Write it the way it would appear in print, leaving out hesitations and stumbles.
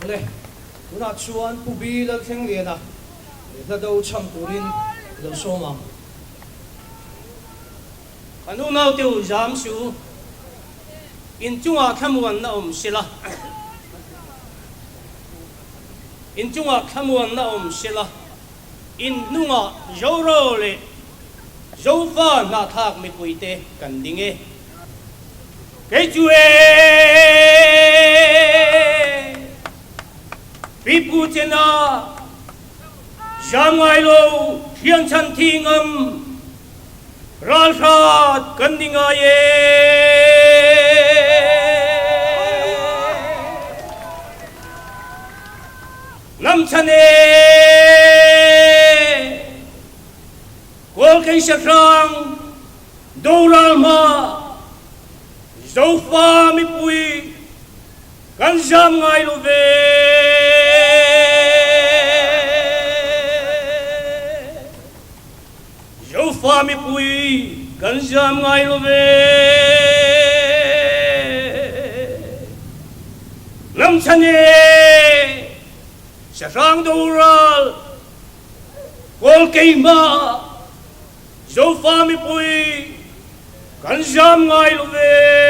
le tuna chuan pubi la theng liana la do cham turin lo soma anu mau tiêu jam su in chunga khamuan na sila in chunga khamuan na sila in nunga joro le zofa na thak mi puite kan dinge cái chuê pipu chena jangai lo hiang chan thi ngam ral khat kan dinga ye nam chane kol kai sakrang doral ma dấu pha mi pui kan jam ngai lo ve dấu pha mi pui kan jam ngai lo ve nam chane sa rang doral kol kai ma dấu pha mi pui kan jam ngai lo ve